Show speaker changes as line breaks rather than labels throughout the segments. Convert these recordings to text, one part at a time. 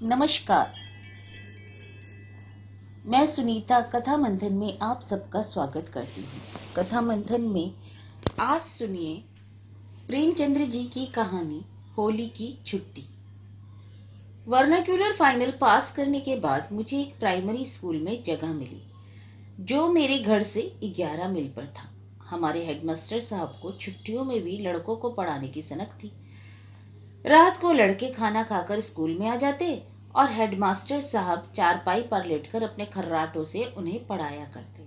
नमस्कार। मैं सुनीता कथा मंथन में आप सबका स्वागत करती हूँ। कथा मंथन में आज सुनिए प्रेमचंद्र जी की कहानी होली की छुट्टी। वर्नाक्यूलर फाइनल पास करने के बाद मुझे एक प्राइमरी स्कूल में जगह मिली जो मेरे घर से 11 मील पर था। हमारे हेडमास्टर साहब को छुट्टियों में भी लड़कों को पढ़ाने की सनक थी। रात को लड़के खाना खाकर स्कूल में आ जाते और हेडमास्टर साहब चारपाई पर लेटकर अपने खर्राटों से उन्हें पढ़ाया करते।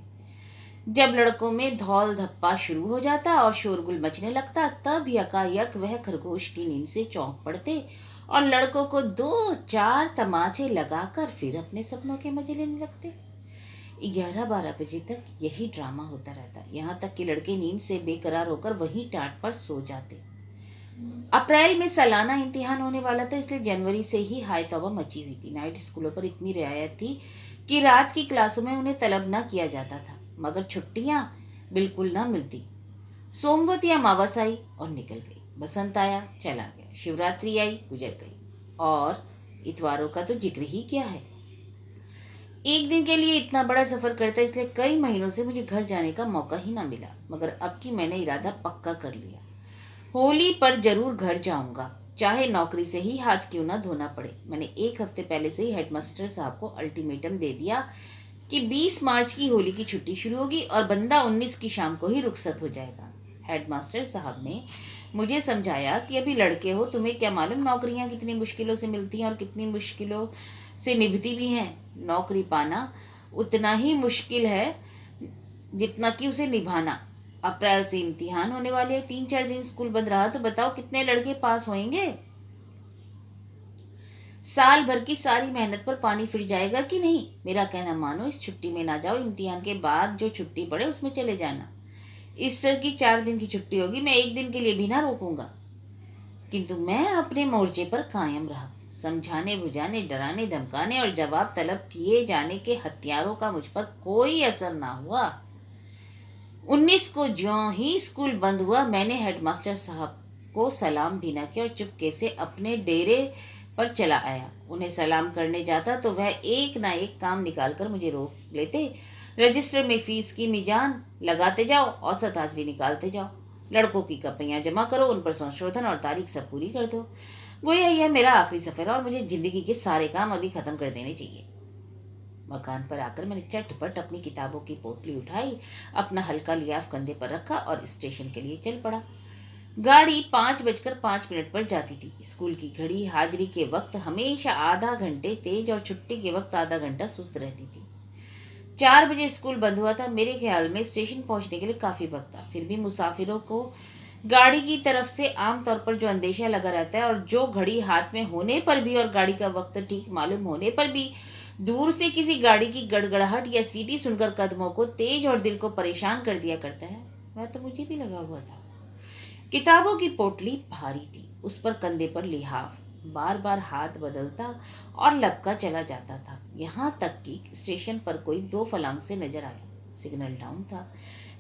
जब लड़कों में धौल धप्पा शुरू हो जाता और शोरगुल मचने लगता, तब यकायक वह खरगोश की नींद से चौंक पड़ते और लड़कों को 2-4 तमाचे लगाकर फिर अपने सपनों के मजे लेने लगते। 11-12 बजे तक यही ड्रामा होता रहता, यहाँ तक कि लड़के नींद से बेकरार होकर वहीं टाट पर सो जाते। अप्रैल में सालाना इम्तिहान होने वाला था, इसलिए जनवरी से ही हाय तौबा मची हुई थी। नाइट स्कूलों पर इतनी रियायत थी कि रात की क्लासों में उन्हें तलब न किया जाता था, मगर छुट्टियां बिल्कुल न मिलती। सोमवती अमावस आई और निकल गई, बसंत आया चला गया, शिवरात्रि आई गुजर गई, और इतवारों का तो जिक्र ही क्या है। एक दिन के लिए इतना बड़ा सफर करता, इसलिए कई महीनों से मुझे घर जाने का मौका ही ना मिला, मगर अब की मैंने इरादा पक्का कर लिया। होली पर जरूर घर जाऊंगा, चाहे नौकरी से ही हाथ क्यों ना धोना पड़े। मैंने एक हफ्ते पहले से ही हेडमास्टर साहब को अल्टीमेटम दे दिया कि 20 मार्च की होली की छुट्टी शुरू होगी और बंदा 19 की शाम को ही रुखसत हो जाएगा। हेडमास्टर साहब ने मुझे समझाया कि अभी लड़के हो, तुम्हें क्या मालूम नौकरियां कितनी मुश्किलों से मिलती हैं और कितनी मुश्किलों से निभती भी हैं। नौकरी पाना उतना ही मुश्किल है जितना कि उसे निभाना। अप्रैल से इम्तिहान होने वाले हैं, 3-4 दिन स्कूल बंद रहा तो बताओ कितने लड़के पास होंगे। साल भर की सारी मेहनत पर पानी फिर जाएगा कि नहीं। मेरा कहना मानो, इस छुट्टी में ना जाओ, इम्तिहान के बाद जो छुट्टी पड़े उसमें चले जाना। ईस्टर की 4 दिन की छुट्टी होगी, मैं एक दिन के लिए भी ना रोकूंगा। किंतु मैं अपने मोर्चे पर कायम रहा। समझाने बुझाने, डराने धमकाने और जवाब तलब किए जाने के हथियारों का मुझ पर कोई असर ना हुआ। 19 को ज्यों ही स्कूल बंद हुआ, मैंने हेडमास्टर साहब को सलाम भी न किया और चुपके से अपने डेरे पर चला आया। उन्हें सलाम करने जाता तो वह एक ना एक काम निकाल कर मुझे रोक लेते। रजिस्टर में फीस की मिजान लगाते जाओ, औसत हाजिरी निकालते जाओ, लड़कों की कपियां जमा करो, उन पर संशोधन और तारीख सब पूरी कर दो। गोया यह मेरा आखिरी सफर है और मुझे जिंदगी के सारे काम अभी खत्म कर देने चाहिए। मकान पर आकर मैंने चटपट अपनी किताबों की पोटली उठाई, अपना हल्का लियाफ कंधे पर रखा और स्टेशन के लिए चल पड़ा। गाड़ी 5:05 पर जाती थी। स्कूल की घड़ी हाजिरी के वक्त हमेशा आधा घंटे तेज और छुट्टी के वक्त आधा घंटा सुस्त रहती थी। 4 बजे स्कूल बंद हुआ था। मेरे ख्याल में स्टेशन पहुंचने के लिए काफी वक्त था। फिर भी मुसाफिरों को गाड़ी की तरफ से आमतौर पर जो अंदेशा लगा रहता है, और जो घड़ी हाथ में होने पर भी और गाड़ी का वक्त ठीक मालूम होने पर भी दूर से किसी गाड़ी की गड़गड़ाहट या सीटी सुनकर कदमों को तेज और दिल को परेशान कर दिया करता है, वह तो मुझे भी लगा हुआ था। किताबों की पोटली भारी थी, उस पर कंधे पर लिहाफ, बार बार हाथ बदलता और लपका चला जाता था, यहाँ तक कि स्टेशन पर कोई 2 फलांग से नजर आया। सिग्नल डाउन था।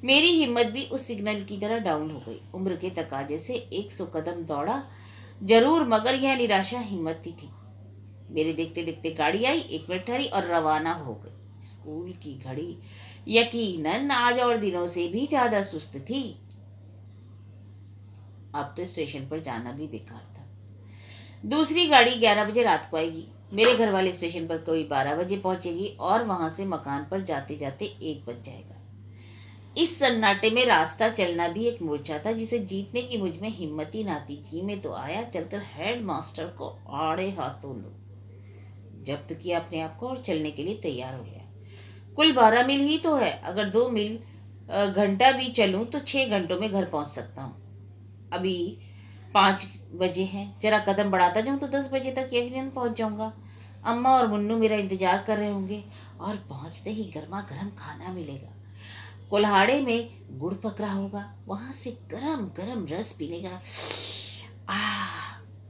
मेरी हिम्मत भी उस सिग्नल की तरह डाउन हो गई। उम्र के तकाजे से 100 कदम दौड़ा जरूर, मगर यह निराशा हिम्मत ही थी। मेरे देखते देखते गाड़ी आई, 1 मिनट ठहरी और रवाना हो गई। स्कूल की घड़ी यकीनन आज और दिनों से भी ज्यादा सुस्त थी। अब तो स्टेशन पर जाना भी बेकार था। दूसरी गाड़ी 11 बजे रात को आएगी। मेरे घर वाले स्टेशन पर कोई 12 बजे पहुंचेगी और वहां से मकान पर जाते जाते 1 बज जाएगा। इस सन्नाटे में रास्ता चलना भी एक मूर्छा था जिसे जीतने की मुझ में हिम्मत ही ना थी। जी में तो आया चलकर हेड मास्टर को आड़े हाथों लो, जब्त किया अपने आप को और चलने के लिए तैयार हो गया। कुल 12 मील ही तो है, अगर 2 मील घंटा भी चलूं तो 6 घंटों में घर पहुंच सकता हूँ। अभी 5 बजे हैं, जरा कदम बढ़ाता जाऊं तो 10 बजे तक यकीनन पहुंच जाऊंगा। अम्मा और मुन्नू मेरा इंतजार कर रहे होंगे और पहुंचते ही गर्मा गर्म खाना मिलेगा। कुल्हाड़े में गुड़ पक रहा होगा, वहां से गरम गरम रस पीने का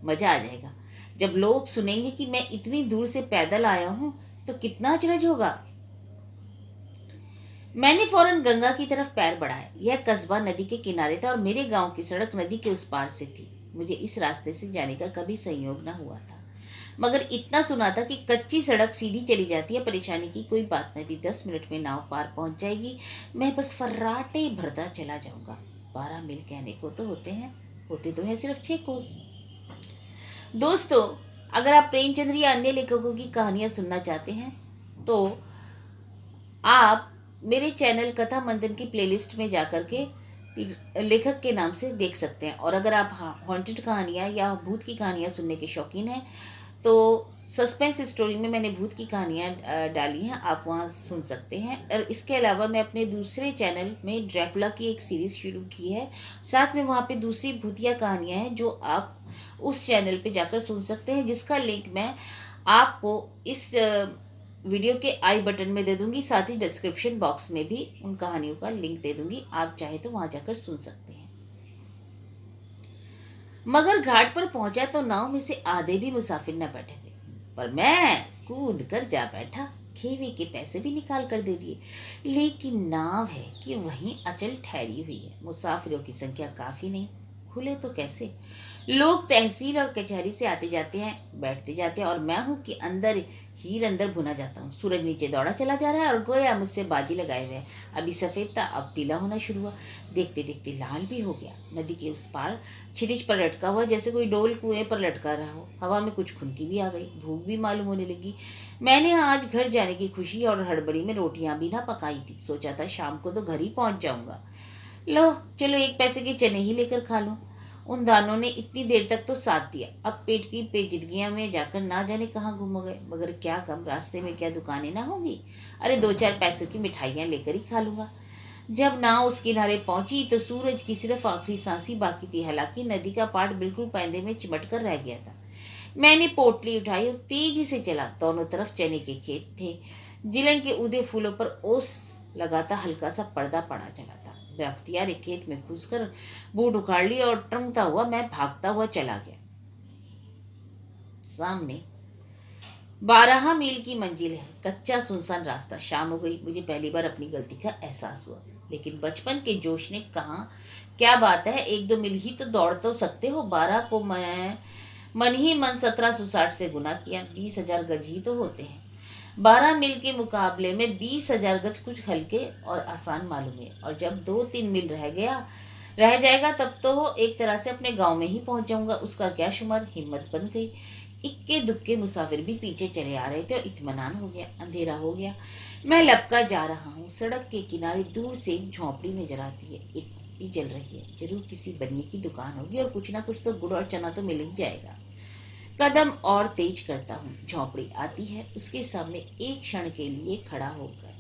मजा आ जाएगा। जब लोग सुनेंगे कि मैं इतनी दूर से पैदल आया हूं तो कितना अचरज होगा। मैंने फौरन गंगा की तरफ पैर बढ़ाया। यह कस्बा नदी के किनारे था और मेरे गांव की सड़क नदी के उस पार से थी। मुझे इस रास्ते से जाने का कभी संयोग न हुआ था, मगर इतना सुना था कि कच्ची सड़क सीधी चली जाती है, परेशानी की कोई बात नहीं थी। 10 मिनट में नाव पार पहुंच जाएगी, मैं बस फर्राटे भरता चला जाऊंगा। 12 मील कहने को तो होते तो है सिर्फ 6 कोस। दोस्तों, अगर आप प्रेमचंद्र या अन्य लेखकों की कहानियां सुनना चाहते हैं तो आप मेरे चैनल कथा मंथन की प्लेलिस्ट में जाकर के लेखक के नाम से देख सकते हैं। और अगर आप हॉन्टेड कहानियां या भूत की कहानियां सुनने के शौकीन हैं तो सस्पेंस स्टोरी में मैंने भूत की कहानियां डाली हैं, आप वहां सुन सकते हैं। और इसके अलावा मैं अपने दूसरे चैनल में ड्रैकुला की एक सीरीज शुरू की है, साथ में वहां पे दूसरी भूतिया कहानियां हैं जो आप उस चैनल पे जाकर सुन सकते हैं, जिसका लिंक मैं आपको इस वीडियो के आई बटन में दे दूंगी, साथ ही डिस्क्रिप्शन बॉक्स में भी उन कहानियों का लिंक दे दूंगी, आप चाहे तो वहां जाकर सुन सकते हैं। मगर घाट पर पहुंचा तो नाव में से आधे भी मुसाफिर न बैठे थे, पर मैं कूद कर जा बैठा। खेवे के पैसे भी निकाल कर दे दिए, लेकिन नाव है कि वहीं अचल ठहरी हुई है। मुसाफिरों की संख्या काफी नहीं, खुले तो कैसे। लोग तहसील और कचहरी से आते जाते हैं, बैठते जाते हैं, और मैं हूं कि अंदर भुना जाता हूँ। सूरज नीचे दौड़ा चला जा रहा है और गोया मुझसे बाजी लगाए हुए है। अभी सफेद था, अब पीला होना शुरू हुआ, देखते देखते लाल भी हो गया। नदी के उस पार छिरिच पर लटका हुआ जैसे कोई डोल कुएं पर लटका रहा हो। हवा में कुछ खुनकी भी आ गई, भूख भी मालूम होने लगी। मैंने आज घर जाने की खुशी और हड़बड़ी में रोटियां भी ना पकाई थी। सोचा था शाम को तो घर ही पहुंच जाऊंगा। लो चलो 1 पैसे के चने ही लेकर खा लूं। उन दानों ने इतनी देर तक तो साथ दिया, अब पेट की पेचीदगियां में जाकर ना जाने कहाँ घूम गए। मगर क्या कम, रास्ते में क्या दुकानें ना होंगी। अरे 2-4 पैसों की मिठाइयां लेकर ही खा लूंगा। जब नाव उस किनारे पहुंची तो सूरज की सिर्फ आखिरी सांसी बाकी थी। हालांकि नदी का पाट बिल्कुल पैंदे में चिमट कर रह गया था। मैंने पोटली उठाई और तेजी से चला। दोनों तरफ चने के खेत थे, जिलन के उदे फूलों पर ओस लगाता हल्का सा पर्दा पड़ा चला था। बख्तियार एक खेत में घुसकर बूट उखाड़ ली और टंगता हुआ मैं भागता हुआ चला गया। सामने 12 मील की मंजिल है, कच्चा सुनसान रास्ता। शाम हो गई। मुझे पहली बार अपनी गलती का एहसास हुआ, लेकिन बचपन के जोश ने कहा क्या बात है, 1-2 मील ही तो दौड़ तो सकते हो। 12 को मैं मन ही मन 1760 से गुना किया, 20,000 गज ही तो होते हैं। 12 मील के मुकाबले में 20,000 गज कुछ हल्के और आसान मालूम है। और जब 2-3 मील रह जाएगा तब तो एक तरह से अपने गांव में ही पहुंच जाऊंगा। उसका क्या शुमार। हिम्मत बन गई। इक्के दुक्के मुसाफिर भी पीछे चले आ रहे थे और इत्मीनान हो गया। अंधेरा हो गया, मैं लपका जा रहा हूँ। सड़क के किनारे दूर से एक झोंपड़ी नजर आती है, एक भी जल रही है। जरूर किसी बनिए की दुकान होगी और कुछ ना कुछ तो गुड़ और चना तो मिल ही जाएगा। कदम और तेज करता हूँ, झोंपड़ी आती है। उसके सामने एक क्षण के लिए खड़ा होकर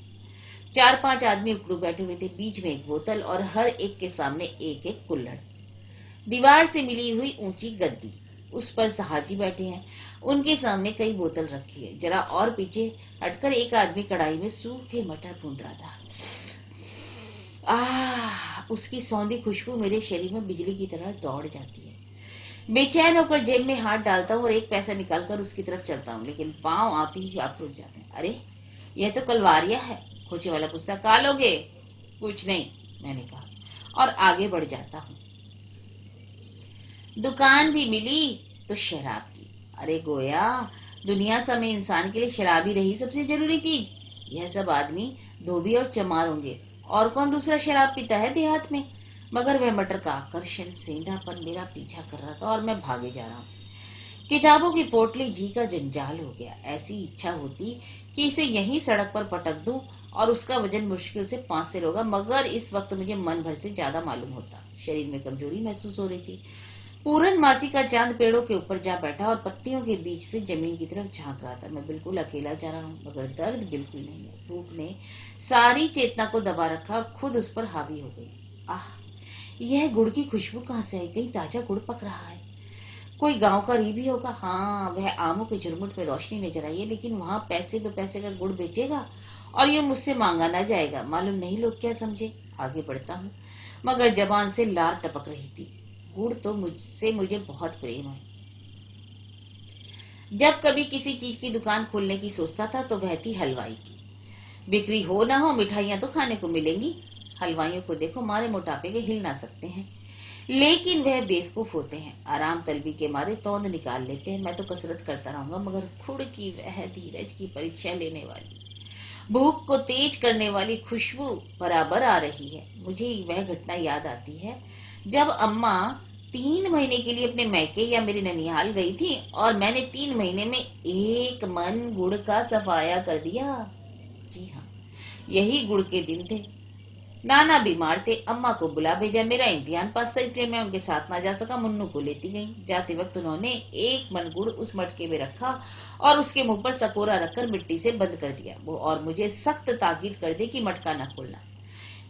4-5 आदमी उकड़ू बैठे हुए थे। बीच में एक बोतल और हर एक के सामने एक कुल्हड़। दीवार से मिली हुई ऊंची गद्दी, उस पर सहाजी बैठे हैं। उनके सामने कई बोतल रखी है। जरा और पीछे हटकर एक आदमी कढ़ाई में सूखे मटर भून रहा था। उसकी सौंधी खुशबू मेरे शरीर में बिजली की तरह दौड़ जाती है। बेचैन होकर जेब में हाथ डालता हूँ और 1 पैसा निकालकर उसकी तरफ चलता हूँ, लेकिन पांव आप रुक जाते हैं। अरे यह तो कलवारिया है। खोचे वाला पूछता, कहा लोगे? कुछ नहीं, मैंने कहा और आगे बढ़ जाता हूँ। दुकान भी मिली तो शराब की। अरे गोया, दुनिया समय इंसान के लिए शराब ही रही सबसे जरूरी चीज। यह सब आदमी धोबी और चमार होंगे, और कौन दूसरा शराब पीता है देहात में। मगर वह मटर का आकर्षण सेंधापन मेरा पीछा कर रहा था और मैं भागे जा रहा हूँ। किताबों की पोटली जी का जंजाल हो गया। ऐसी इच्छा होती कि इसे यहीं सड़क पर पटक दूं और उसका वजन मुश्किल से 5 सेर होगा, मगर इस वक्त मुझे मन भर से ज्यादा मालूम होता। शरीर में कमजोरी महसूस हो रही थी। पूर्णमासी का चांद पेड़ों के ऊपर जा बैठा और पत्तियों के बीच से जमीन की तरफ झांक रहा था। मैं बिल्कुल अकेला जा रहा हूँ, मगर दर्द बिल्कुल नहीं है। भूख ने सारी चेतना को दबा रखा और खुद उस पर हावी हो गई। यह गुड़ की खुशबू कहाँ से आई? कहीं ताजा गुड़ पक रहा है। कोई गांव का री भी होगा। हाँ, वह आमों के झुरमुट में रोशनी नजर आई है, लेकिन वहां पैसे 2 पैसे का गुड़ बेचेगा और ये मुझसे मांगा ना जाएगा। मालूम नहीं लोग क्या समझे। आगे बढ़ता हूँ, मगर जबान से लार टपक रही थी। गुड़ तो मुझे बहुत प्रेम है। जब कभी किसी चीज की दुकान खोलने की सोचता था तो वह थी हलवाई की। बिक्री हो ना हो, मिठाइयां तो खाने को मिलेंगी। हलवाइयों को देखो, मारे मोटापे के हिल ना सकते हैं। लेकिन वह बेवकूफ होते हैं, आराम तलबी के मारे तोंद निकाल लेते हैं। मैं तो कसरत करता रहूंगा, मगर खुद की वह धीरज की परीक्षा लेने वाली, भूख को तेज करने वाली खुशबू बराबर आ रही है। मुझे वह घटना याद आती है जब अम्मा 3 महीने के लिए अपने मैके या मेरे ननिहाल गई थी और मैंने 3 महीने में 1 मन गुड़ का सफाया कर दिया। जी हाँ, यही गुड़ के दिन थे। नाना बीमार थे, अम्मा को बुला भेजा। मेरा इम्तिहान पास था, इसलिए मैं उनके साथ ना जा सका। मुन्नू को लेती गई। जाते वक्त उन्होंने 1 मन गुड़ उस मटके में रखा और उसके मुंह पर सकोरा रखकर मिट्टी से बंद कर दिया। वो और मुझे सख्त ताकीद कर दी कि मटका न खोलना।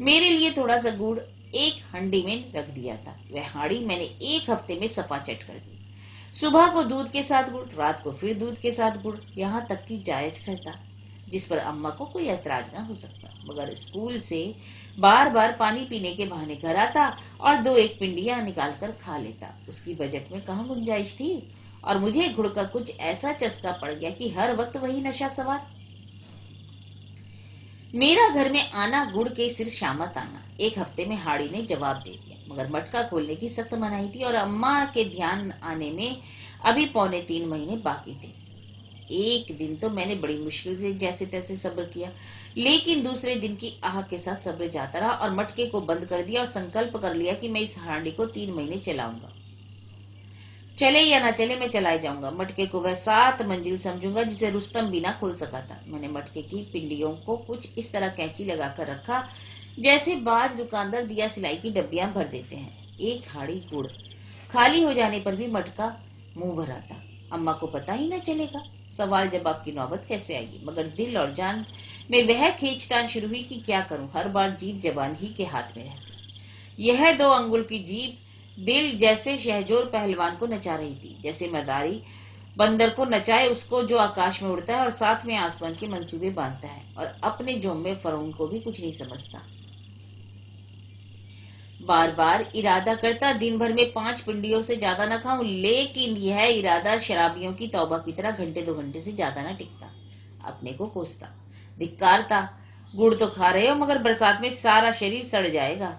मेरे लिए थोड़ा सा गुड़ एक हंडी में रख दिया था। वह हांडी मैंने 1 हफ्ते में सफा चट कर दी। सुबह को दूध के साथ गुड़, रात को फिर दूध के साथ गुड़, यहाँ तक कि जायज करता, जिस पर अम्मा को कोई ऐतराज ना हो सकता। मगर स्कूल से बार बार पानी पीने के बहाने घर आता और 2-1 पिंडियां निकाल कर खा लेता। उसकी बजट में कहाँ गुंजाइश थी। और मुझे गुड़ का कुछ ऐसा चस्का पड़ गया कि हर वक्त वही नशा सवार। मेरा घर में आना गुड़ के सिर शामत आना। 1 हफ्ते में हाड़ी ने जवाब दे दिया, मगर मटका खोलने की सख्त मनाही थी और अम्मा के ध्यान आने में अभी 2.75 महीने बाकी थे। एक दिन तो मैंने बड़ी मुश्किल से जैसे तैसे सब्र किया, लेकिन दूसरे दिन की आह के साथ सब्र जाता रहा और मटके को बंद कर दिया और संकल्प कर लिया कि मैं इस हांडी को 3 महीने चलाऊंगा। चले या ना चले, मैं चलाए जाऊंगा। मटके को वह 7 मंजिल समझूंगा जिसे रुस्तम भी ना खोल सका था। मैंने मटके की पिंडियों को कुछ इस तरह कैंची लगाकर रखा जैसे बाज दुकानदार दिया सिलाई की डब्बियां भर देते हैं। एक हाड़ी गुड़ खाली हो जाने पर भी मटका मुंह भर आता। अम्मा को पता ही ना चलेगा। सवाल जवाब की नौबत कैसे आएगी। मगर दिल और जान में वह खींचतान शुरू हुई कि क्या करूं। हर बार जीत जबान ही के हाथ में रहती। यह 2 अंगुल की जीभ दिल जैसे शहजोर पहलवान को नचा रही थी, जैसे मदारी बंदर को नचाए उसको जो आकाश में उड़ता है और साथ में आसमान के मंसूबे बांधता है और अपने जोम में फरौन को भी कुछ नहीं समझता। बार बार इरादा करता दिन भर में 5 पिंडियों से ज्यादा न खाऊं, लेकिन यह इरादा शराबियों की तौबा की तरह घंटे 2 घंटे से ज्यादा न टिकता। अपने को कोसता, धिक्कारता। गुड़ तो खा रहे हो, मगर बरसात में सारा शरीर सड़ जाएगा।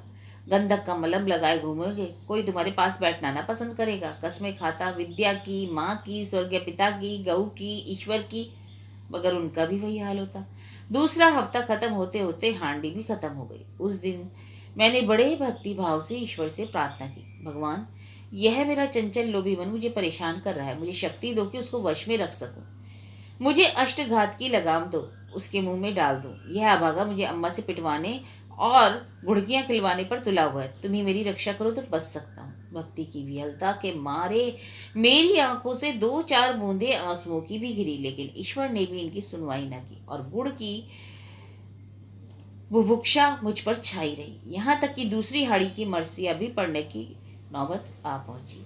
गंधक का मलम लगाए घूमोगे, कोई तुम्हारे पास बैठना ना पसंद करेगा। कसमें खाता, विद्या की, माँ की, स्वर्गीय पिता की, गऊ की, ईश्वर की, मगर उनका भी वही हाल होता। दूसरा हफ्ता खत्म होते होते हांडी भी खत्म हो गई। उस दिन मैंने बड़े भक्ति भाव से ईश्वर से प्रार्थना की, भगवान, यह मेरा चंचल लोभी मन मुझे परेशान कर रहा है। मुझे शक्ति दो कि उसको वश में रख सकूं। मुझे अष्टघात की लगाम दो, उसके मुंह में डाल दो। यह अभागा मुझे अम्मा से पिटवाने और घुड़कियां खिलवाने पर तुला हुआ है। तुम ही मेरी रक्षा करो तो बच सकता हूँ। भक्ति की विहलता के मारे मेरी आंखों से 2-4 बूंदे आंसुओं की भी गिरी, लेकिन ईश्वर ने भी इनकी सुनवाई न की और गुड़ की बुभुक्षा मुझ पर छाई रही। यहाँ तक कि दूसरी हाड़ी की मरसिया भी पड़ने की नौबत आ पहुंची।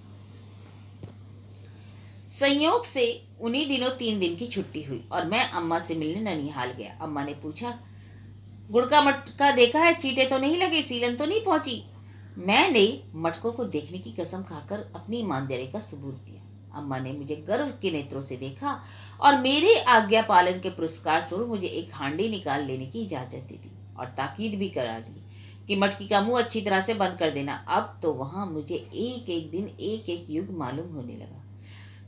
संयोग से उन्हीं दिनों 3 दिन की छुट्टी हुई और मैं अम्मा से मिलने ननिहाल गया। अम्मा ने पूछा, गुड़ का मटका देखा है? चींटे तो नहीं लगे, सीलन तो नहीं पहुंची? मैंने मटकों को देखने की कसम खाकर अपनी ईमानदारी का सबूत दिया। अम्मा ने मुझे गर्व के नेत्रों से देखा और मेरे आज्ञा पालन के पुरस्कार स्वरूप मुझे एक हांडी निकाल लेने की इजाजत दे दी और ताकीद भी करा दी कि मटकी का मुंह अच्छी तरह से बंद कर देना। अब तो वहां मुझे एक एक दिन एक एक युग मालूम होने लगा।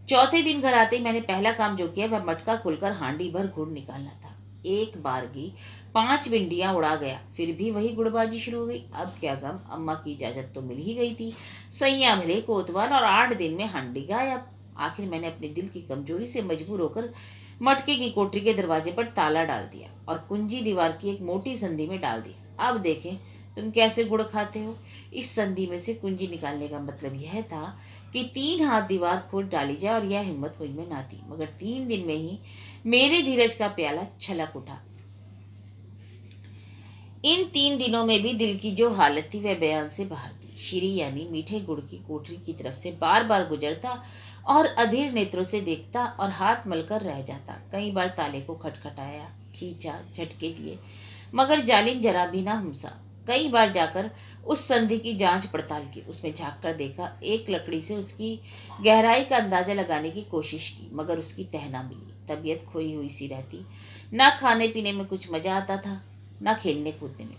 चौथे दिन घर आते ही मैंने पहला काम जो किया वह मटका खोलकर हांडी भर गुड़ निकालना था। एक बारगी 5 भिंडियां उड़ा गया, फिर भी वही गुड़बाजी शुरू हो गई। अब क्या गम, अम्मा की इजाजत तो मिल ही गई थी। सैया भले कोतवाल और 8 दिन में हांडी गायब। आखिर मैंने अपने दिल की कमजोरी से मजबूर होकर मटके की कोठरी के दरवाजे पर ताला डाल दिया और कुंजी दीवार की एक मोटी संधि में डाल दी। अब देखें तुम कैसे गुड़ खाते हो। इस संधि में से कुंजी निकालने का मतलब यह था कि 3 हाथ दीवार खोल डाली जाए और यह हिम्मत मुझ में ना थी। मगर 3 दिन में ही मेरे धीरज का प्याला छलक उठा। इन 3 दिनों में भी दिल की जो हालत थी वह बयान से बाहर थी। श्री यानी मीठे गुड़ की कोठरी की तरफ से बार बार गुजरता और अधीर नेत्रों से देखता और हाथ मलकर रह जाता। कई बार ताले को खटखटाया, खींचा, झटके दिए, मगर जालिम जरा भी ना हमसा। कई बार जाकर उस संधि की जांच पड़ताल की, उसमें झांक कर देखा। एक लकड़ी से उसकी गहराई का अंदाजा लगाने की कोशिश की, मगर उसकी तह ना मिली। तबीयत खोई हुई सी रहती। ना खाने पीने में कुछ मजा आता था, ना खेलने कूदने में।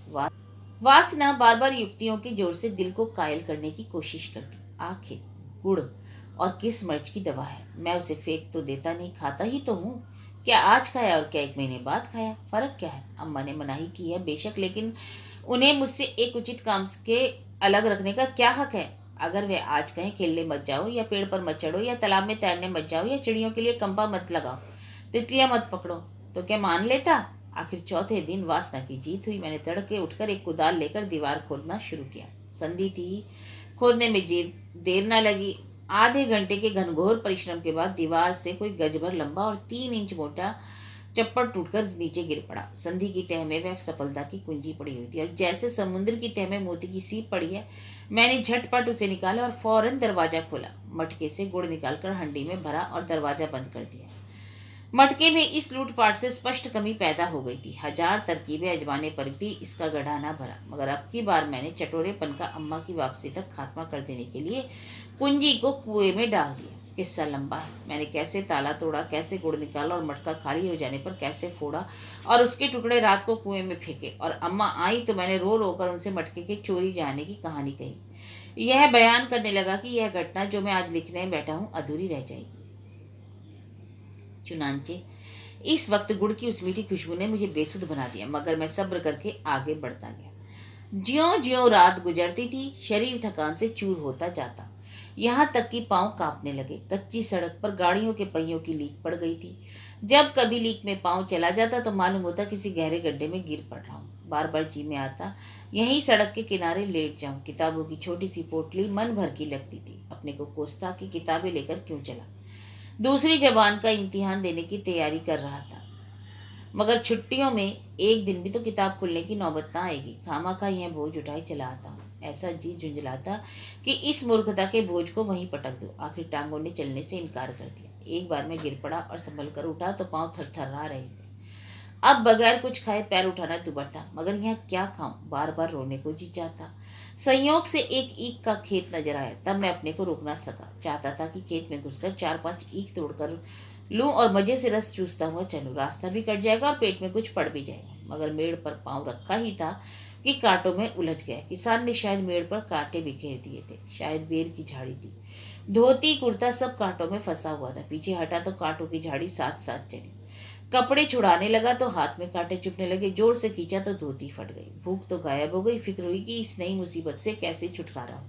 वासना बार बार युक्तियों के जोर से दिल को कायल करने की कोशिश करती। आखिर गुड़ और किस मर्ज की दवा है, मैं उसे फेंक तो देता नहीं, खाता ही तो हूँ। क्या आज खाया और क्या 1 महीने बाद खाया, फर्क क्या है। अम्मा ने मनाही की है बेशक, लेकिन उन्हें मुझसे एक उचित काम के अलग रखने का क्या हक है। अगर वे आज कहें खेलने मत जाओ, या पेड़ पर मत चढ़ो, या तालाब में तैरने मत जाओ, या चिड़ियों के लिए कंपा मत लगाओ, तितलियां मत पकड़ो, तो क्या मान लेता। आखिर चौथे दिन वासना की जीत हुई। मैंने तड़के उठकर एक कुदाल लेकर दीवार खोदना शुरू किया। संधि थी, खोदने में देर न लगी। आधे घंटे के घनघोर परिश्रम के बाद दीवार से कोई गज भर लंबा और 3 इंच मोटा चप्पड़ टूटकर नीचे गिर पड़ा। संधि की तह में वह सफलता की कुंजी पड़ी हुई थी, और जैसे समुद्र की तह में मोती की सीप पड़ी है, मैंने झटपट उसे निकाला और फौरन दरवाजा खोला। मटके से गुड़ निकालकर हंडी में भरा और दरवाजा बंद कर दिया। मटके में इस लूटपाट से स्पष्ट कमी पैदा हो गई थी। 1000 तरकीबें आजमाने पर भी इसका गड्ढा ना भरा, मगर अब की बार मैंने चटोरेपन का अम्मा की वापसी तक खात्मा कर देने के लिए कुंजी को कुएं में डाल दिया। किस्सा लंबा है। मैंने कैसे ताला तोड़ा, कैसे गुड़ निकाला, और मटका खाली हो जाने पर कैसे फोड़ा और उसके टुकड़े रात को कुएं में फेंके, और अम्मा आई तो मैंने रो रो कर उनसे मटके के चोरी जाने की कहानी कही। यह बयान करने लगा कि यह घटना जो मैं आज लिखने बैठा हूँ अधूरी रह जाएगी। चुनांचे इस वक्त गुड़ की उस मीठी खुशबू ने मुझे बेसुध बना दिया, मगर मैं सब्र करके आगे बढ़ता गया। ज्यों ज्यों रात गुजरती थी, शरीर थकान से चूर होता जाता, यहाँ तक कि पांव कांपने लगे। कच्ची सड़क पर गाड़ियों के पहियों की लीक पड़ गई थी। जब कभी लीक में पांव चला जाता तो मालूम होता किसी गहरे गड्ढे में गिर पड़ रहा हूँ। बार बार जी में आता यहीं सड़क के किनारे लेट जाऊं। किताबों की छोटी सी पोटली मन भर की लगती थी। अपने को कोसता कि किताबें लेकर क्यों चला। दूसरी जबान का इम्तिहान देने की तैयारी कर रहा था, मगर छुट्टियों में एक दिन भी तो किताब खुलने की नौबत ना आएगी। खामा यह बोझ उठाए चला आता हूँ। ऐसा जी झुंझलाता कि इस मूर्खता के बोझ को वहीं पटक दूं। आखिर टांगों ने चलने से इनकार कर दिया। एक बार मैं गिर पड़ा और संभल कर उठा तो पांव थरथरा रहे थे। अब बगैर कुछ खाए पैर उठाना दुभर था, मगर यहाँ क्या खाऊं। बार बार रोने को जी चाहता। संयोग से एक ईख का खेत नजर आया, तब मैं अपने को रोक ना सका। चाहता था कि खेत में घुसकर 4-5 ईख तोड़कर लूं और मजे से रस चूसता हुआ चलूं। रास्ता भी कट जाएगा और पेट में कुछ पड़ भी जाएगा। मगर मेड़ पर पांव रखा ही था कि कांटों में उलझ गया। किसान ने शायद मेड़ पर कांटे बिखेर दिए थे, शायद बेर की झाड़ी थी। धोती कुर्ता सब कांटों में फंसा हुआ था। पीछे हटा तो कांटों की झाड़ी साथ साथ चली। कपड़े छुड़ाने लगा तो हाथ में कांटे चुभने लगे। जोर से खींचा तो धोती फट गई। भूख तो गायब हो गई। फिक्र हुई कि इस नई मुसीबत से कैसे छुटकारा हो।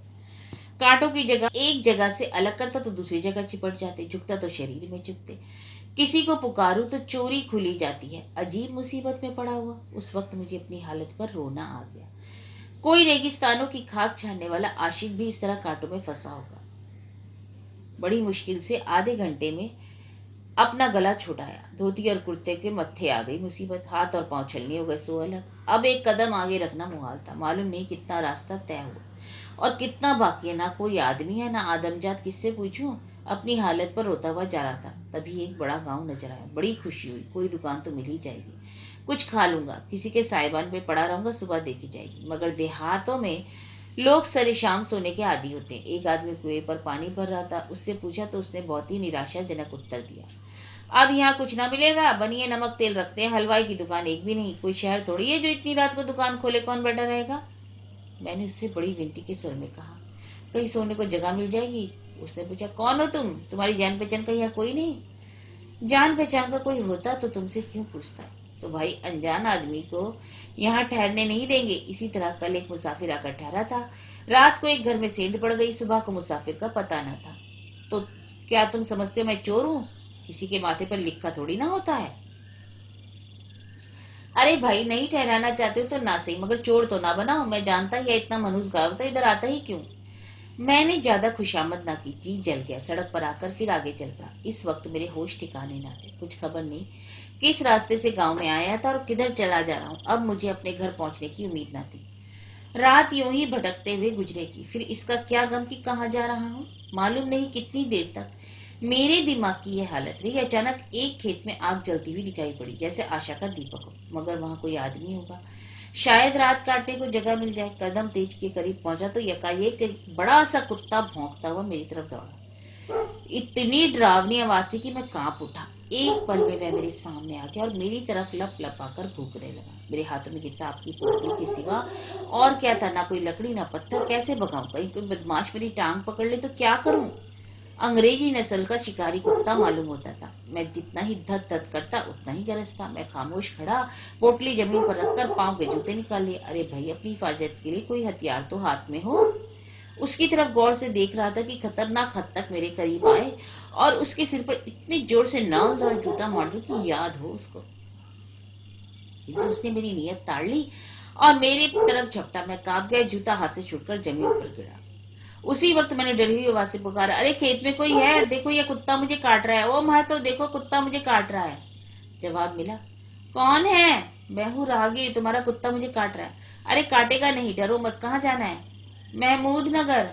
कांटों की जगह एक जगह से अलग करता तो दूसरी जगह चिपट जाते, झुकता तो शरीर में चुभते। किसी को पुकारूं तो चोरी खुली जाती है। अजीब मुसीबत में पड़ा हुआ। उस वक्त मुझे अपनी हालत पर रोना आ गया। कोई रेगिस्तानों की खाक छानने वाला आशिक भी इस तरह कांटों में फंसा होगा। बड़ी मुश्किल से आधे घंटे में अपना गला छुटाया। धोती और कुर्ते के मत्थे आ गई मुसीबत। हाथ और पांव छलनी हो गए सो अलग। अब एक कदम आगे रखना मुहाल था। मालूम नहीं कितना रास्ता तय हुआ और कितना बाकी है। ना कोई आदमी है ना आदमजात, किससे पूछूं। अपनी हालत पर रोता हुआ जा रहा था। तभी एक बड़ा गांव नजर आया। बड़ी खुशी हुई। कोई दुकान तो मिल ही जाएगी, कुछ खा लूंगा। किसी के साइबान पे पड़ा रहूंगा, सुबह देखी जाएगी। मगर देहातों में लोग सरे शाम सोने के आदी होते हैं। एक आदमी कुएं पर पानी भर रहा था। उससे पूछा तो उसने बहुत ही निराशाजनक उत्तर दिया, अब यहाँ कुछ ना मिलेगा। बनिए नमक तेल रखते हैं, हलवाई की दुकान एक भी नहीं। कोई शहर थोड़ी है जो इतनी रात को दुकान खोले, कौन बैठा रहेगा। मैंने उससे बड़ी विनती के स्वर में कहा, कहीं सोने को जगह मिल जाएगी। उसने पूछा, कौन हो तुम? तुम्हारी जान पहचान का यहाँ कोई नहीं? जान पहचान का कोई होता तो तुमसे क्यों पूछता। तो भाई, अनजान आदमी को यहाँ ठहरने नहीं देंगे। इसी तरह कल एक मुसाफिर आकर ठहरा था। रात को एक घर में सेंध पड़ गई। सुबह को मुसाफिर का पता न था। तो क्या तुम समझते हो मैं चोर हूँ? किसी के माथे पर लिखा थोड़ी ना होता है। अरे भाई, नहीं ठहराना चाहते हो तो ना सही, मगर चोर तो ना बनाओ। मैं जानता ही इतना मनुष्य गाँव था, इधर आता ही क्यों। मैंने ज्यादा खुशामद ना की। जी जल गया। सड़क पर आकर फिर आगे चल पड़ा। इस वक्त मेरे होश ठिकाने ना थे। कुछ खबर नहीं किस रास्ते से गांव में आया था और किधर चला जा रहा हूँ। अब मुझे अपने घर पहुंचने की उम्मीद न थी। रात यूं ही भटकते हुए गुजरेगी। फिर इसका क्या गम कि कहाँ जा रहा हूँ। मालूम नहीं कितनी देर तक मेरे दिमाग की यह हालत रही। अचानक एक खेत में आग जलती हुई दिखाई पड़ी, जैसे आशा का दीपक हो, मगर वहां कोई आदमी होगा। शायद रात काटने को जगह मिल जाए। कदम तेज के करीब पहुंचा तो यकाएक एक बड़ा सा कुत्ता भौंकता हुआ मेरी तरफ दौड़ा। इतनी डरावनी आवाज थी कि मैं कांप उठा। एक पल में वह मेरे सामने आ गया और मेरी तरफ लप लपाकर भूकने लगा। मेरे हाथों में किताब की पोटली के सिवा और क्या था, ना कोई लकड़ी ना पत्थर। कैसे भगाऊं? कहीं कोई बदमाश मेरी टांग पकड़ ले तो क्या करूं? अंग्रेजी नस्ल का शिकारी कुत्ता मालूम होता था। मैं जितना ही धत धत करता उतना ही गरजता। मैं खामोश खड़ा, पोटली जमीन पर रखकर पांव के जूते निकाल लिए। अरे भाई, अपनी हिफाजत के लिए कोई हथियार तो हाथ में हो। उसकी तरफ गौर से देख रहा था कि खतरनाक हद तक मेरे करीब आए और उसके सिर पर इतनी जोर से नाल और जूता मारूं कि याद हो उसको। किंतु उसने मेरी नीयत ताड़ ली और मेरी तरफ झपटा। मैं कांप गया, जूता हाथ से छूटकर जमीन पर गिरा। उसी वक्त मैंने डरी हुई आवाज से पुकारा, अरे खेत में कोई है, देखो ये कुत्ता मुझे काट रहा है। ओ माँ, तो देखो कुत्ता मुझे काट रहा है। जवाब मिला, कौन है? मैं हूँ राहगीर, तुम्हारा कुत्ता मुझे काट रहा है। अरे काटेगा नहीं, डरो मत। कहाँ जाना है? महमूद नगर।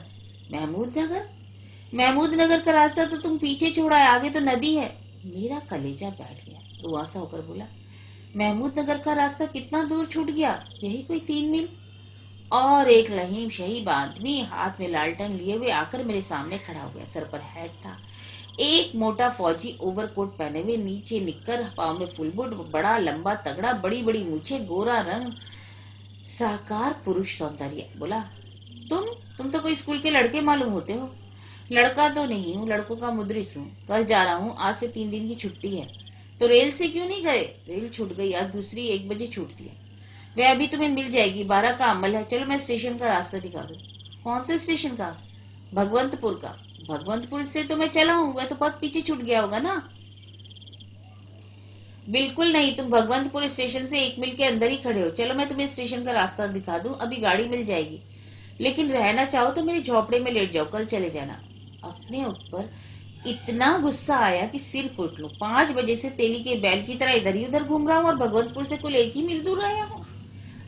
महमूद नगर? महमूद नगर का रास्ता तो तुम पीछे छोड़ा है, आगे तो नदी है। मेरा कलेजा बैठ गया। रुआसा होकर बोला, महमूद नगर का रास्ता कितना दूर छूट गया? यही कोई 3 मील। और एक लहीम शहीब आदमी हाथ में लालटेन लिए हुए आकर मेरे सामने खड़ा हो गया। सर पर हैट था, एक मोटा फौजी ओवरकोट पहने हुए, नीचे निक्कर, पाँव में फुल बूट, बड़ा लंबा तगड़ा, बड़ी बड़ी मूछें, गोरा रंग, साकार पुरुष सौंदर्य। बोला, तुम तो कोई स्कूल के लड़के मालूम होते हो। लड़का तो नहीं हूँ, लड़कों का मुदरिस हूँ। घर जा रहा हूँ, आज से 3 दिन की छुट्टी है। तो रेल से क्यों नहीं गए? रेल छूट गई, आज दूसरी 1 बजे छूटती है। वह अभी तुम्हें मिल जाएगी, 12 का अमल है। चलो मैं स्टेशन का रास्ता दिखा दूं। कौन से स्टेशन का? भगवंतपुर का। भगवंतपुर से तो मैं चला हूँ, वह तो बहुत पीछे छूट गया होगा ना। बिल्कुल नहीं, तुम भगवंतपुर स्टेशन से 1 मील के अंदर ही खड़े हो। चलो मैं तुम्हें स्टेशन का रास्ता दिखा दूं, अभी गाड़ी मिल जाएगी। लेकिन रहना चाहो तो मेरे झोपड़े में लेट जाओ, कल चले जाना। अपने ऊपर इतना गुस्सा आया कि सिर फूट लूं। 5 बजे से तेली के बैल की तरह इधर ही उधर घूम रहा हूँ और भगवंतपुर से कुल 1 ही मील दूर आया हूँ।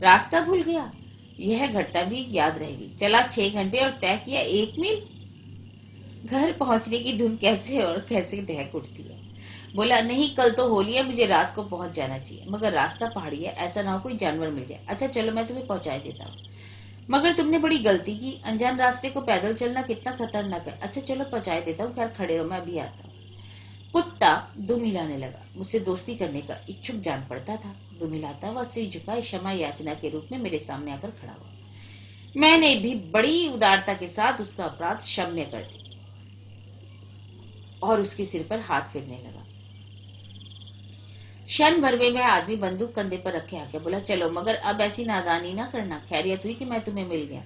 रास्ता भूल गया, यह घटना भी याद रहेगी। चला 6 घंटे और तय किया 1 मील। घर पहुंचने की धुन कैसे और कैसे दहक उठती है। बोला, नहीं कल तो होली है, मुझे रात को पहुंच जाना चाहिए, मगर रास्ता पहाड़ी है, ऐसा ना हो कोई जानवर मिल जाए। अच्छा चलो मैं तुम्हें पहुंचा देता हूँ। मगर तुमने बड़ी गलती की, अनजान रास्ते को पैदल चलना कितना खतरनाक है। अच्छा चलो पहुंचा देता हूँ, खैर खड़े रहो, मैं अभी आता हूँ। कुत्ता दुम हिलाने लगा। मुझसे दोस्ती करने का इच्छुक जान पड़ता था। दुम हिलाता हुआ सिर झुकाए क्षमा याचना के रूप में मेरे सामने आकर खड़ा हुआ। मैंने भी बड़ी उदारता के साथ उसका अपराध क्षम्य कर दिया और उसके सिर पर हाथ फेरने लगा। क्षण भर में वह आदमी बंदूक कंधे पर रखे आके बोला, चलो मगर अब ऐसी नादानी ना करना। खैरियत हुई कि मैं तुम्हें मिल गया।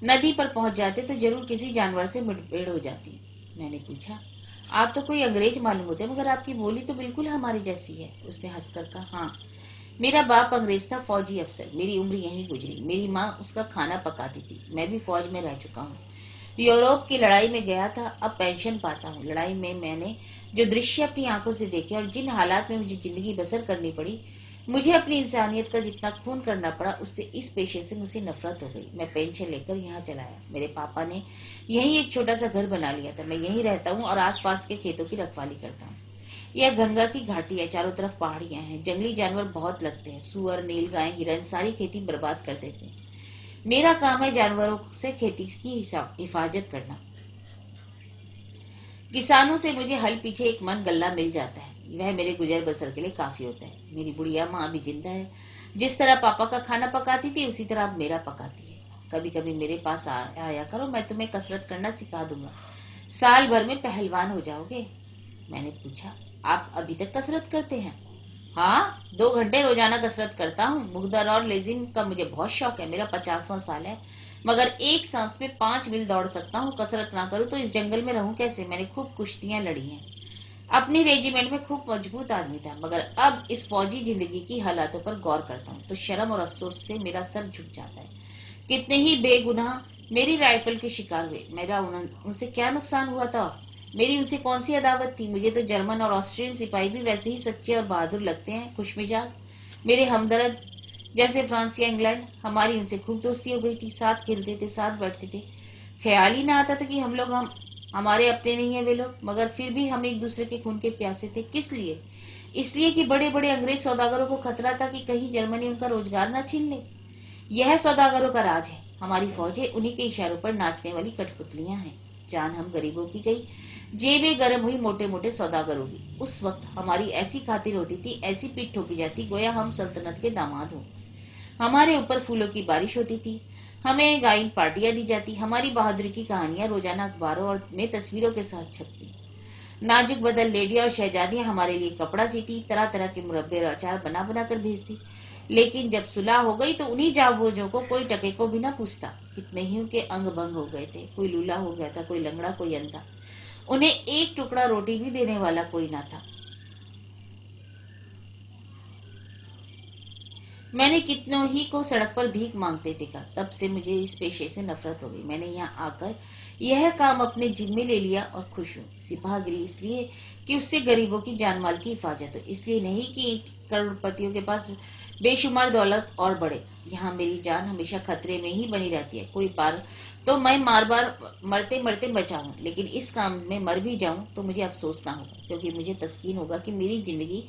नदी पर पहुंच जाते तो जरूर किसी जानवर से मुठभेड़ हो जाती। मैंने पूछा, आप तो कोई अंग्रेज मालूम होते, मगर आपकी बोली तो बिल्कुल हमारी जैसी है। उसने हंसकर कहा, हाँ मेरा बाप अंग्रेज था, फौजी अफसर। मेरी उम्र यहीं गुजरी। मेरी माँ उसका खाना पकाती थी। मैं भी फौज में रह चुका हूँ। यूरोप की लड़ाई में गया था, अब पेंशन पाता हूँ। लड़ाई में मैंने जो दृश्य अपनी आंखों से देखे और जिन हालात में मुझे जिंदगी बसर करनी पड़ी, मुझे अपनी इंसानियत का जितना खून करना पड़ा, उससे इस पेशे से मुझे नफरत हो गई। मैं पेंशन लेकर यहाँ चला आया। मेरे पापा ने यहीं एक छोटा सा घर बना लिया था। मैं यहीं रहता हूँ और आसपास के खेतों की रखवाली करता हूँ। यह गंगा की घाटी है, चारों तरफ पहाड़ियां हैं, जंगली जानवर बहुत लगते हैं। सुअर, नीलगाय, हिरन सारी खेती बर्बाद कर देते हैं। मेरा काम है जानवरों से खेती की हिफाजत करना। किसानों से मुझे हल पीछे एक मन गल्ला मिल जाता है, वह मेरे गुजर बसर के लिए काफी होता है। मेरी बुढ़िया माँ अभी जिंदा है। जिस तरह पापा का खाना पकाती थी उसी तरह अब मेरा पकाती है। कभी कभी मेरे पास आया करो, मैं तुम्हें कसरत करना सिखा दूंगा। साल भर में पहलवान हो जाओगे। मैंने पूछा, आप अभी तक कसरत करते हैं? हाँ, 2 घंटे रोजाना कसरत करता हूँ। मुगदर और लेजिम का मुझे बहुत शौक है। मेरा 50वां साल है, मगर एक सांस में 5 मील दौड़ सकता हूँ। कसरत ना करूँ तो इस जंगल में रहूं कैसे? मैंने खूब कुश्तियां लड़ी हैं। अपनी रेजिमेंट में खूब मजबूत आदमी था, मगर अब इस फौजी जिंदगी की हालातों पर गौर करता हूँ तो शर्म और अफसोस से मेरा सर झुक जाता है। कितने ही बेगुनाह मेरी राइफल के शिकार हुए। मेरा उनसे क्या नुकसान हुआ था? मेरी उनसे कौन सी अदावत थी? मुझे तो जर्मन और ऑस्ट्रियन सिपाही भी वैसे ही सच्चे और बहादुर लगते हैं, खुशमिजाज, मेरे हमदर्द, जैसे फ्रांस या इंग्लैंड। हमारी उनसे खूब दोस्ती हो गई थी, साथ खेलते थे, साथ बैठते थे। ख्याल ही ना आता था कि हम हमारे अपने नहीं है वे लोग, मगर फिर भी हम एक दूसरे के खून के प्यासे थे। किस लिए? इसलिए कि बड़े बड़े अंग्रेज सौदागरों को खतरा था कि कहीं जर्मनी उनका रोजगार न छीन ले। यह सौदागरों का राज है। हमारी फौजें उन्हीं के इशारों पर नाचने वाली कठपुतलियां हैं। जान हम गरीबों की गई, जेबें गर्म हुई मोटे मोटे सौदागरों की। उस वक्त हमारी ऐसी खातिर होती थी, ऐसी पीठ ठोकी जाती गोया हम सल्तनत के दामाद हों। हमारे ऊपर फूलों की बारिश होती थी, हमें गाइन पार्टियां दी जाती, हमारी बहादुरी की कहानियां रोजाना अखबारों और में तस्वीरों के साथ छपती। नाजुक बदन लेडियां और शहजादियां हमारे लिए कपड़ा सीती, तरह तरह के मुरब्बे और अचार बना बना कर भेजती। लेकिन जब सुलह हो गई तो उन्हीं जाबोजों को कोई टके को भी ना पूछता। कितने ही के अंग भंग हो गए थे, कोई लूला हो गया था, कोई लंगड़ा, कोई अंधा। उन्हें एक टुकड़ा रोटी भी देने वाला कोई ना था। मैंने कितनों ही को सड़क पर भीख मांगते देखा। तब से मुझे इस पेशे से नफरत हो गई। मैंने यहाँ आकर यह काम अपने जिम्मे ले लिया और खुश हूँ। सिपाहगिरी इसलिए कि उससे गरीबों की जान माल की हिफाजत हो, इसलिए नहीं कि करोड़पतियों के पास बेशुमार दौलत और बढ़े। यहाँ मेरी जान हमेशा खतरे में ही बनी रहती है। कोई बार तो मैं मार बार मरते मरते बचाऊं, लेकिन इस काम में मर भी जाऊं तो मुझे अफसोस ना होगा, क्योंकि मुझे तस्कीन होगा कि मेरी जिंदगी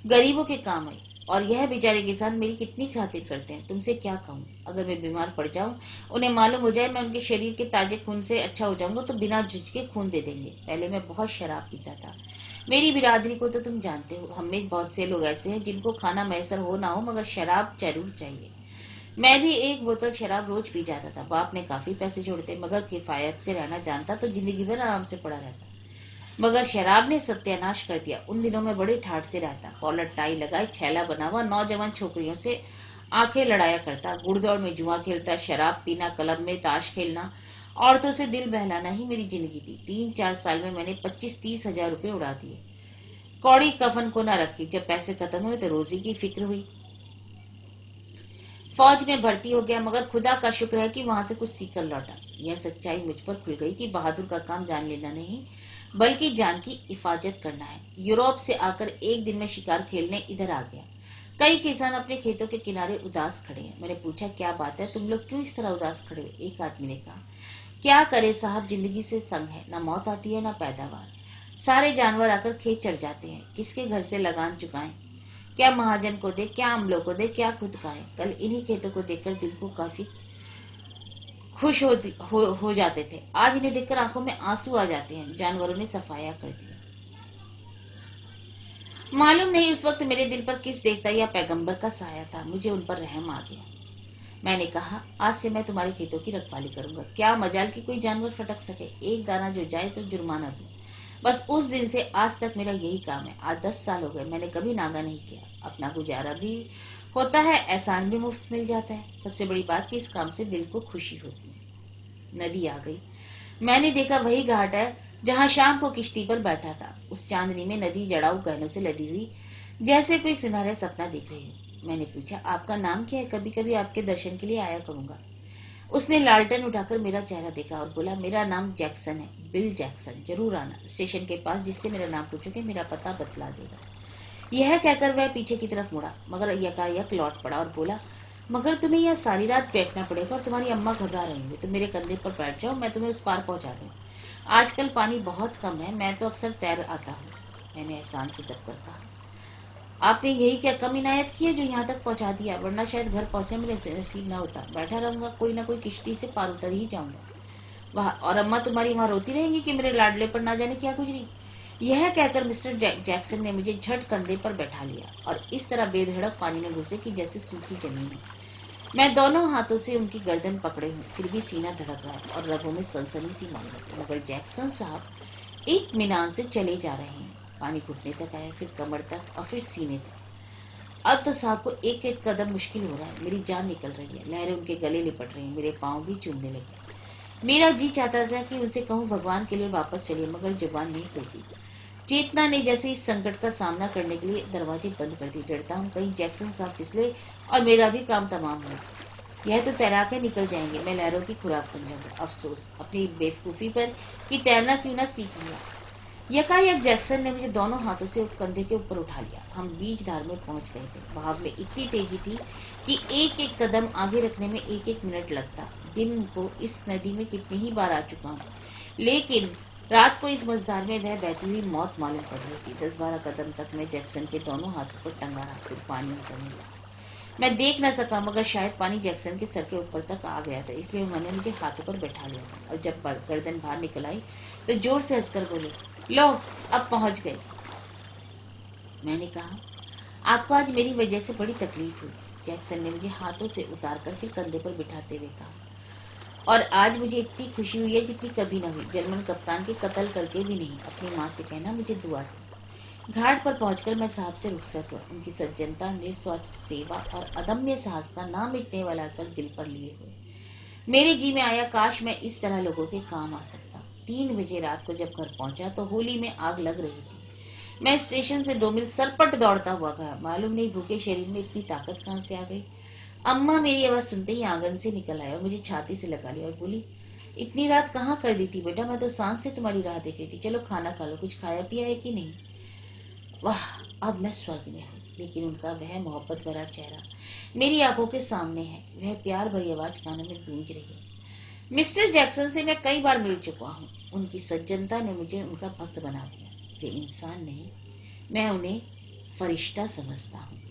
गरीबों के काम आई। और यह बेचारे किसान मेरी कितनी खातिर करते हैं, तुमसे क्या कहूँ। अगर मैं बीमार पड़ जाऊं, उन्हें मालूम हो जाए मैं उनके शरीर के ताजे खून से अच्छा हो जाऊंगा, तो बिना झिझके खून दे देंगे। पहले मैं बहुत शराब पीता था। मेरी बिरादरी को तो तुम जानते हो। हम में बहुत से लोग ऐसे हैं जिनको खाना मैसर हो ना हो मगर शराब जरूर चाहिए। मैं भी एक बोतल शराब रोज पी जाता था। बाप ने काफी पैसे जोड़ते, मगर किफायत से रहना जानता तो जिंदगी भर आराम से पड़ा रहता। मगर शराब ने सत्यानाश कर दिया। उन दिनों में बड़े ठाठ से रहता, कॉलर टाई लगाए, छैला बना हुआ, नौजवान छोकरियों से आंखें लड़ाया करता, गुड़दौड़ में जुआ खेलता, शराब पीना, क्लब में ताश खेलना, औरतों से दिल बहलाना ही मेरी जिंदगी थी। 3-4 साल में मैंने 25-30 हजार रुपए उड़ा दिए। कौड़ी कफन को न रखी। जब पैसे खत्म हुए तो रोजी की फिक्र हुई। फौज में भर्ती हो गया, मगर खुदा का शुक्र है कि वहां से कुछ सीखकर लौटा। यह सच्चाई मुझ पर खुल गई कि बहादुर का काम जान लेना नहीं बल्कि जान की हिफाजत करना है। यूरोप से आकर एक दिन में शिकार खेलने इधर आ गया। कई किसान अपने खेतों के किनारे उदास खड़े हैं। मैंने पूछा, क्या बात है, तुम लोग क्यों इस तरह उदास खड़े हो? एक आदमी ने कहा, क्या करे साहब, जिंदगी से तंग है, ना मौत आती है ना पैदावार। सारे जानवर आकर खेत चढ़ जाते हैं, किसके घर से लगान चुकाएं? क्या महाजन को दे, क्या अमलों को दे, क्या खुद खाएं? कल इन्हीं खेतों को देखकर दिल को काफी खुश हो जाते थे। आज इन्हें देखकर आंखों में आंसू आ जाते हैं। जानवरों ने सफाया कर दिया। मालूम नहीं उस वक्त मेरे दिल पर किस देवता या पैगंबर का साया था, मुझे उन पर रहम आ गया। मैंने कहा, आज से मैं तुम्हारे खेतों की रखवाली करूंगा। क्या मजाल की कोई जानवर फटक सके, एक दाना जो जाए तो जुर्माना दूं। बस उस दिन से आज तक मेरा यही काम है। आज 10 साल हो गए, मैंने कभी नागा नहीं किया। अपना गुजारा भी होता है, एहसान भी मुफ्त मिल जाता है। सबसे बड़ी बात कि इस काम से दिल को खुशी होती है। नदी आ गई। मैंने देखा वही घाट है जहां शाम को किश्ती पर बैठा था। उस चांदनी में नदी जड़ाऊ गहनों से लदी हुई जैसे कोई सुनहरा सपना दिख रही हो। मैंने पूछा, आपका नाम क्या है? कभी कभी आपके दर्शन के लिए आया करूंगा। उसने लालटेन उठाकर मेरा चेहरा देखा और बोला, मेरा नाम जैक्सन है, बिल जैक्सन। जरूर आना स्टेशन के पास, जिससे मेरा नाम पूछोगे मेरा पता बतला देगा। यह कहकर वह पीछे की तरफ मुड़ा, मगर यकायक लौट पड़ा और बोला, मगर तुम्हें यहाँ सारी रात बैठना पड़ेगा और तुम्हारी अम्मा घबरा रहेंगे। तुम मेरे कंधे पर बैठ जाओ, मैं तुम्हें उस पार पहुंचा दूँ। आजकल पानी बहुत कम है, मैं तो अक्सर तैर आता हूँ। मैंने एहसान से दबकर कहा, आपने यही क्या कम इनायत की है जो यहाँ तक पहुंचा दिया, वरना शायद घर पहुंचे मेरे नसीब ना होता। बैठा रहूंगा, कोई ना कोई किश्ती से पार उतर ही जाऊंगा। वह और अम्मा तुम्हारी वहां रोती रहेंगी कि मेरे लाडले पर ना जाने क्या गुजरी। यह कहकर मिस्टर जैक्सन ने मुझे झट कंधे पर बैठा लिया और इस तरह बेधड़क पानी में घुसे कि जैसे सूखी जमीन है। मैं दोनों हाथों से उनकी गर्दन पकड़े हूँ, फिर भी सीना धड़क रहा है और रगों में सनसनी सी मालूम है। मगर जैक्सन साहब इत्मीनान से चले जा रहे हैं। पानी घुटने तक आया, फिर कमर तक और फिर सीने तक। अब तो साहब को एक एक कदम मुश्किल हो रहा है। मेरी जान निकल रही है, लहरें उनके गले लिपट रही हैं, मेरे पाँव भी चूमने लगे। मेरा जी चाहता था कि उनसे कहूँ भगवान के लिए वापस चलिए, मगर जुबान नहीं खुलती। चेतना ने जैसे इस संकट का सामना करने के लिए दरवाजे बंद कर दिए। डरता हूँ कहीं जैक्सन साहब फिसले और मेरा भी काम तमाम हो। यह तो तैराके निकल जाएंगे, मैं लहरों की खुराक बन जाऊंगा। अफसोस अपनी बेवकूफ़ी पर कि तैरना क्यों ना सीख लिया। यकायक जैक्सन ने मुझे दोनों हाथों से कंधे के ऊपर उठा लिया। हम बीच धार में पहुंच गए थे। बहाव में इतनी तेजी थी कि एक एक कदम आगे रखने में एक एक मिनट लगता। दिन को इस नदी में कितनी ही बार आ चुका हूँ, लेकिन रात को इस मझधार में वह बहती हुई मौत मालूम पड़ रही थी। 10-12 कदम तक मैं जैक्सन के दोनों हाथों पर टंगा रहा, फिर पानी उतरने लगा। मैं देख न सका, मगर शायद पानी जैक्सन के सर के ऊपर तक आ गया था, इसलिए उन्होंने मुझे हाथों पर बैठा लिया था। और जब गर्दन बाहर निकल आई तो जोर से हंसकर बोले, लो, अब पहुंच गए। मैंने कहा, आपको आज मेरी वजह से बड़ी तकलीफ हुई। जैक्सन ने मुझे हाथों से उतारकर फिर कंधे पर बिठाते हुए कहा, और आज मुझे इतनी खुशी हुई है जितनी कभी न हुई, जर्मन कप्तान के कत्ल करके भी नहीं। अपनी माँ से कहना मुझे दुआ दे। घाट पर पहुंचकर मैं साहब से रुखसत हुआ। उनकी सज्जनता, निस्वार्थ सेवा और अदम्य साहस का ना मिटने वाला असर दिल पर लिए हुए मेरे जी में आया, काश मैं इस तरह लोगों के काम आ सकता। 3 बजे रात को जब घर पहुंचा तो होली में आग लग रही थी। मैं स्टेशन से 2 मील सरपट दौड़ता हुआ गया। मालूम नहीं भूखे शरीर में इतनी ताकत कहाँ से आ गई। अम्मा मेरी आवाज सुनते ही आंगन से निकल आया और मुझे छाती से लगा लिया और बोली, इतनी रात कहाँ कर दी थी बेटा? मैं तो सांझ से तुम्हारी राह देख रही थी। चलो खाना खा लो। कुछ खाया पिया है कि नहीं? वाह, अब मैं स्वर्ग में हूँ। लेकिन उनका वह मोहब्बत भरा चेहरा मेरी आंखों के सामने है। वह प्यार भरी आवाज कानों में गूंज रही है। मिस्टर जैक्सन से मैं कई बार मिल चुका हूँ। उनकी सज्जनता ने मुझे उनका भक्त बना दिया। वे इंसान नहीं, मैं उन्हें फरिश्ता समझता हूँ।